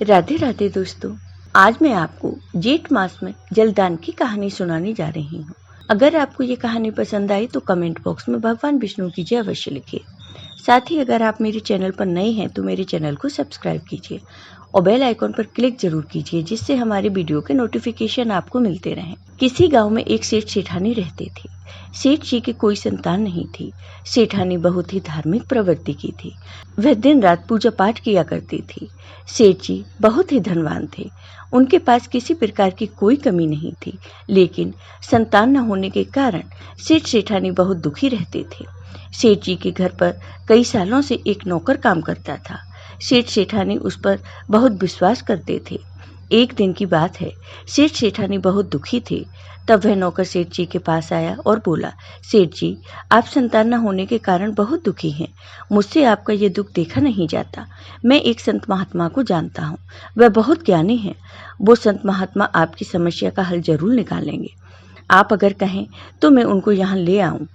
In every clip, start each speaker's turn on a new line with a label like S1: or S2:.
S1: राधे राधे दोस्तों, आज मैं आपको जेठ मास में जलदान की कहानी सुनाने जा रही हूँ। अगर आपको ये कहानी पसंद आई तो कमेंट बॉक्स में भगवान विष्णु की जय अवश्य लिखिए। साथ ही अगर आप मेरे चैनल पर नए हैं तो मेरे चैनल को सब्सक्राइब कीजिए और बेल आइकॉन पर क्लिक जरूर कीजिए, जिससे हमारे वीडियो के नोटिफिकेशन आपको मिलते रहें। किसी गांव में एक सेठ सेठानी रहते थे। सेठ जी की कोई संतान नहीं थी। सेठानी बहुत ही धार्मिक प्रवृत्ति की थी। वह दिन रात पूजा पाठ किया करती थी। सेठ जी बहुत ही धनवान थे। उनके पास किसी प्रकार की कोई कमी नहीं थी, लेकिन संतान न होने के कारण सेठ सेठानी बहुत दुखी रहते थे। सेठ जी के घर पर कई सालों से एक नौकर काम करता था। सेठ सेठानी उस पर बहुत विश्वास करते थे। एक दिन की बात है, सेठ सेठानी बहुत दुखी थे। तब वह नौकर सेठ जी के पास आया और बोला, सेठ जी, आप संतान न होने के कारण बहुत दुखी हैं। मुझसे आपका ये दुख देखा नहीं जाता। मैं एक संत महात्मा को जानता हूँ, वह बहुत ज्ञानी है। वो संत महात्मा आपकी समस्या का हल जरूर निकालेंगे। आप अगर कहें तो मैं उनको यहाँ ले आऊं।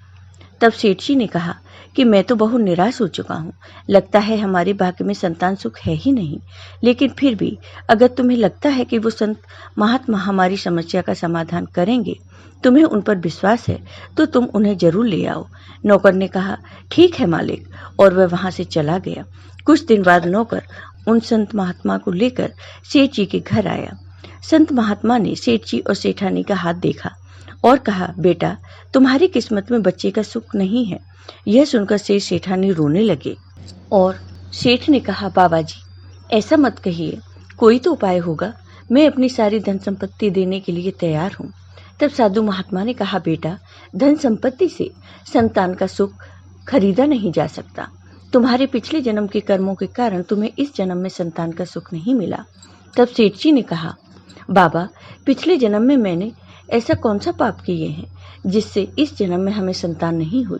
S1: तब सेठ जी ने कहा कि मैं तो बहुत निराश हो चुका हूँ। लगता है हमारे भाग्य में संतान सुख है ही नहीं। लेकिन फिर भी अगर तुम्हें लगता है कि वो संत महात्मा हमारी समस्या का समाधान करेंगे, तुम्हें उन पर विश्वास है, तो तुम उन्हें जरूर ले आओ। नौकर ने कहा, ठीक है मालिक, और वह वहां से चला गया। कुछ दिन बाद नौकर उन संत महात्मा को लेकर सेठ जी के घर आया। संत महात्मा ने सेठ जी और सेठानी का हाथ देखा और कहा, बेटा, तुम्हारी किस्मत में बच्चे का सुख नहीं है। यह सुनकर सेठ सेठानी रोने लगे और सेठ ने कहा, बाबा जी, ऐसा मत कहिए, कोई तो उपाय होगा। मैं अपनी सारी धन संपत्ति देने के लिए तैयार हूँ। तब साधु महात्मा ने कहा, बेटा, धन संपत्ति से संतान का सुख खरीदा नहीं जा सकता। तुम्हारे पिछले जन्म के कर्मों के कारण तुम्हें इस जन्म में संतान का सुख नहीं मिला। तब सेठ जी ने कहा, बाबा, पिछले जन्म में मैंने ऐसा कौन सा पाप किए हैं जिससे इस जन्म में हमें संतान नहीं हुई।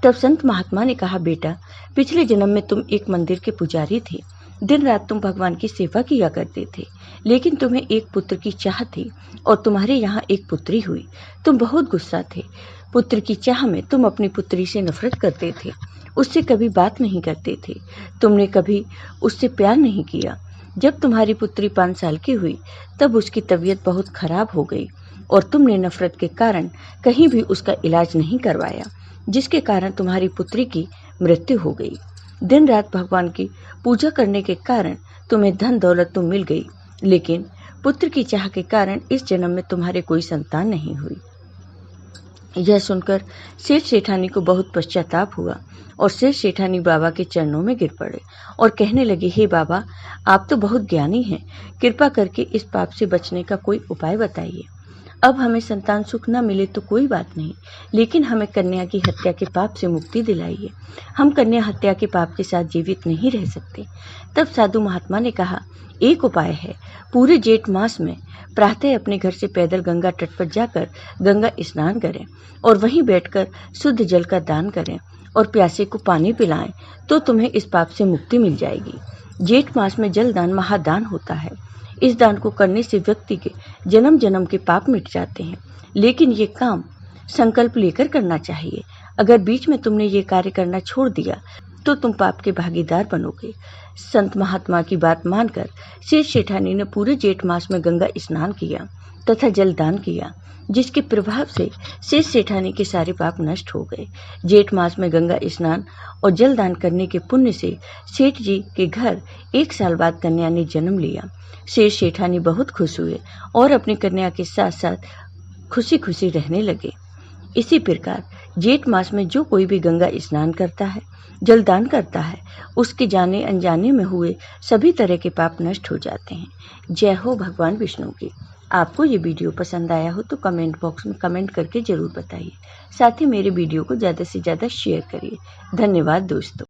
S1: तब संत महात्मा ने कहा, बेटा, पिछले जन्म में तुम एक मंदिर के पुजारी थे। दिन रात तुम भगवान की सेवा किया करते थे, लेकिन तुम्हें एक पुत्र की चाह थी और तुम्हारे यहाँ एक पुत्री हुई। तुम बहुत गुस्सा थे। पुत्र की चाह में तुम अपनी पुत्री से नफरत करते थे, उससे कभी बात नहीं करते थे। तुमने कभी उससे प्यार नहीं किया। जब तुम्हारी पुत्री 5 साल की हुई तब उसकी तबीयत बहुत खराब हो गई और तुमने नफरत के कारण कहीं भी उसका इलाज नहीं करवाया, जिसके कारण तुम्हारी पुत्री की मृत्यु हो गई। दिन रात भगवान की पूजा करने के कारण तुम्हें धन दौलत तो मिल गई, लेकिन पुत्र की चाह के कारण इस जन्म में तुम्हारे कोई संतान नहीं हुई। यह सुनकर सेठ सेठानी को बहुत पश्चाताप हुआ और सेठ सेठानी बाबा के चरणों में गिर पड़े और कहने लगे, हे बाबा, आप तो बहुत ज्ञानी हैं, कृपा करके इस पाप से बचने का कोई उपाय बताइए। अब हमें संतान सुख न मिले तो कोई बात नहीं, लेकिन हमें कन्या की हत्या के पाप से मुक्ति दिलाइए। हम कन्या हत्या के पाप के साथ जीवित नहीं रह सकते। तब साधु महात्मा ने कहा, एक उपाय है। पूरे जेठ मास में प्रातः अपने घर से पैदल गंगा तट पर जाकर गंगा स्नान करें और वहीं बैठकर शुद्ध जल का दान करें और प्यासे को पानी पिलाएं, तो तुम्हें इस पाप से मुक्ति मिल जाएगी। जेठ मास में जल दान महादान होता है। इस दान को करने से व्यक्ति के जन्म जन्म के पाप मिट जाते हैं, लेकिन ये काम संकल्प लेकर करना चाहिए। अगर बीच में तुमने ये कार्य करना छोड़ दिया तो तुम पाप के भागीदार बनोगे। संत महात्मा की बात मानकर सेठ सेठानी ने पूरे जेठ मास में गंगा स्नान किया तथा जल दान किया, जिसके प्रभाव से सेठ सेठानी के सारे पाप नष्ट हो गए। जेठ मास में गंगा स्नान और जल दान करने के पुण्य से सेठ जी के घर 1 साल बाद कन्या ने जन्म लिया। सेठ सेठानी बहुत खुश हुए और अपनी कन्या के साथ साथ खुशी खुशी रहने लगे। इसी प्रकार जेठ मास में जो कोई भी गंगा स्नान करता है, जल दान करता है, उसके जाने अनजाने में हुए सभी तरह के पाप नष्ट हो जाते हैं। जय हो भगवान विष्णु की। आपको ये वीडियो पसंद आया हो तो कमेंट बॉक्स में कमेंट करके जरूर बताइए। साथ ही मेरे वीडियो को ज़्यादा से ज़्यादा शेयर करिए। धन्यवाद दोस्तों।